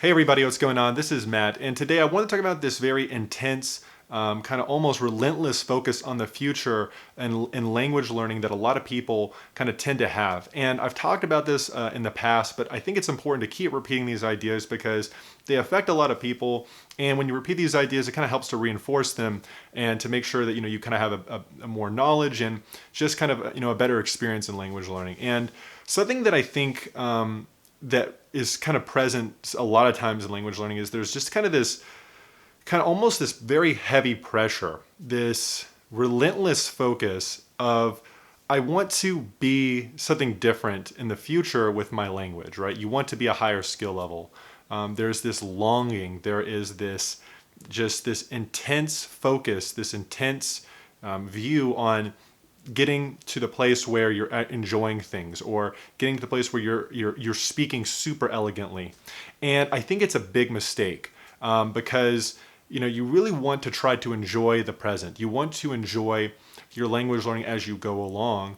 Hey everybody, what's going on? This is Matt, and today I want to talk about this very intense, kind of almost relentless focus on the future and language learning that a lot of people kind of tend to have. And I've talked about this in the past, but I think it's important to keep repeating these ideas because they affect a lot of people. And when you repeat these ideas, it kind of helps to reinforce them and to make sure that you kind of have a more knowledge and just kind of a better experience in language learning. And something that I think that is kind of present a lot of times in language learning is there's just kind of this kind of almost this very heavy pressure, this relentless focus of I want to be something different in the future with my language, right? You want to be a higher skill level. There's this longing, there is this just this intense focus, this intense view on getting to the place where you're enjoying things or getting to the place where you're speaking super elegantly. And I think it's a big mistake because you really want to try to enjoy the present. You want to enjoy your language learning as you go along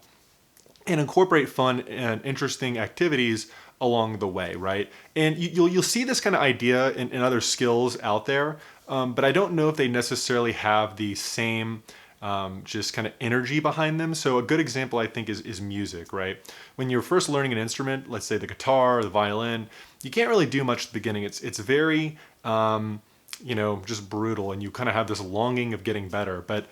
and incorporate fun and interesting activities along the way, right? And you'll see this kind of idea in other skills out there, but I don't know if they necessarily have the same just kind of energy behind them. So a good example I think is music, right? When you're first learning an instrument, let's say the guitar or the violin, you can't really do much at the beginning. It's very just brutal, and you kind of have this longing of getting better. But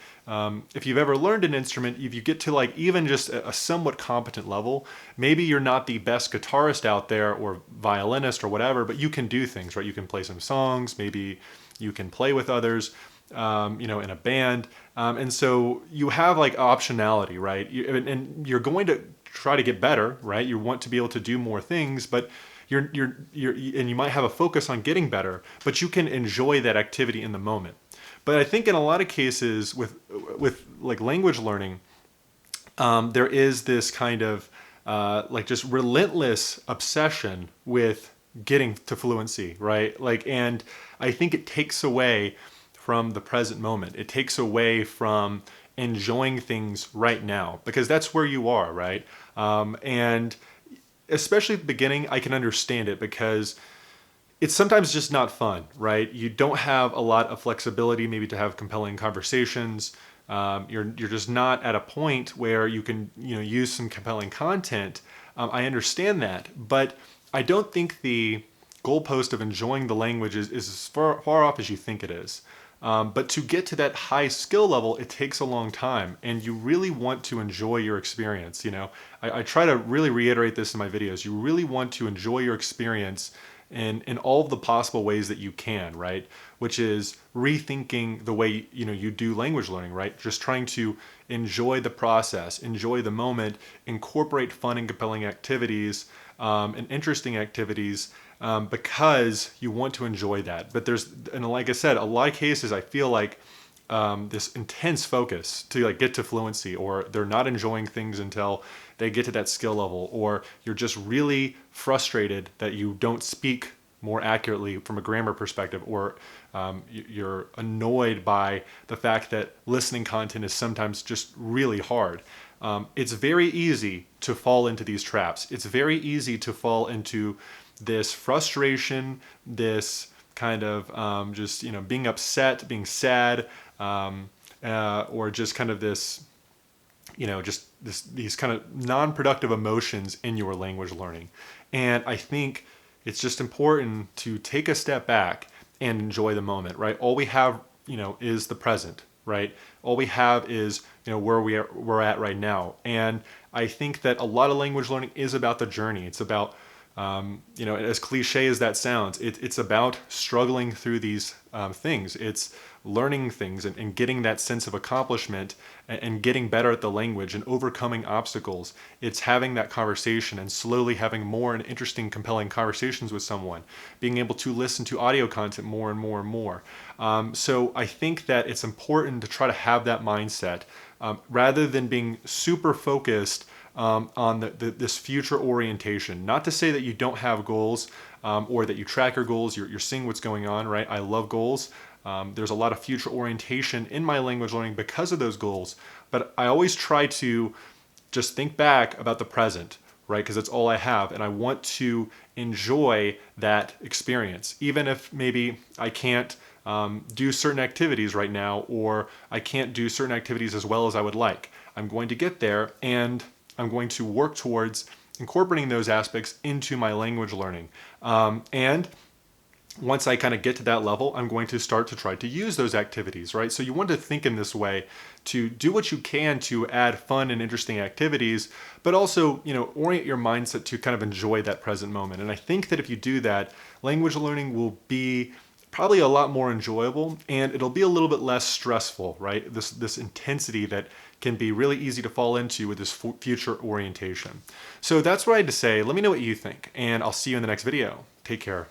if you've ever learned an instrument, if you get to like even just a somewhat competent level, maybe you're not the best guitarist out there or violinist or whatever, but you can do things, right? You can play some songs, maybe you can play with others, in a band. And so you have like optionality, right? And you're going to try to get better, right? You want to be able to do more things, but and you might have a focus on getting better, but you can enjoy that activity in the moment. But I think in a lot of cases with like language learning, there is this kind of like just relentless obsession with getting to fluency, right? Like, and I think it takes away from the present moment. It takes away from enjoying things right now because that's where you are, right? And especially at the beginning, I can understand it because it's sometimes just not fun, right? You don't have a lot of flexibility, maybe to have compelling conversations. You're just not at a point where you can use some compelling content. I understand that, but I don't think the goalpost of enjoying the language is as far off as you think it is. But to get to that high skill level, it takes a long time, and you really want to enjoy your experience. I try to really reiterate this in my videos. You really want to enjoy your experience in all of the possible ways that you can, right? Which is rethinking the way you do language learning, right? Just trying to enjoy the process, enjoy the moment, incorporate fun and compelling activities and interesting activities because you want to enjoy that. But and like I said, a lot of cases I feel like this intense focus to like get to fluency, or they're not enjoying things until they get to that skill level, or you're just really frustrated that you don't speak more accurately from a grammar perspective, or you're annoyed by the fact that listening content is sometimes just really hard. It's very easy to fall into these traps. It's very easy to fall into this frustration, this kind of just being upset, being sad, or just kind of this these kind of non-productive emotions in your language learning. And I think it's just important to take a step back and enjoy the moment, right? All we have is the present, right? All we have is where we're at right now. And I think that a lot of language learning is about the journey. It's about as cliche as that sounds, it's about struggling through these things. It's learning things and getting that sense of accomplishment and getting better at the language and overcoming obstacles. It's having that conversation and slowly having more and interesting, compelling conversations with someone, being able to listen to audio content more and more and more. So I think that it's important to try to have that mindset rather than being super focused on this future orientation. Not to say that you don't have goals or that you track your goals, you're seeing what's going on, right? I love goals. There's a lot of future orientation in my language learning because of those goals, but I always try to just think back about the present. right? Because it's all I have, and I want to enjoy that experience, even if maybe I can't do certain activities right now, or I can't do certain activities as well as I would like. I'm going to get there, and I'm going to work towards incorporating those aspects into my language learning. And once I kind of get to that level, I'm going to start to try to use those activities, right? So you want to think in this way to do what you can to add fun and interesting activities, but also, orient your mindset to kind of enjoy that present moment. And I think that if you do that, language learning will be probably a lot more enjoyable, and it'll be a little bit less stressful, right? This intensity that can be really easy to fall into with this future orientation. So that's what I had to say. Let me know what you think, and I'll see you in the next video. Take care.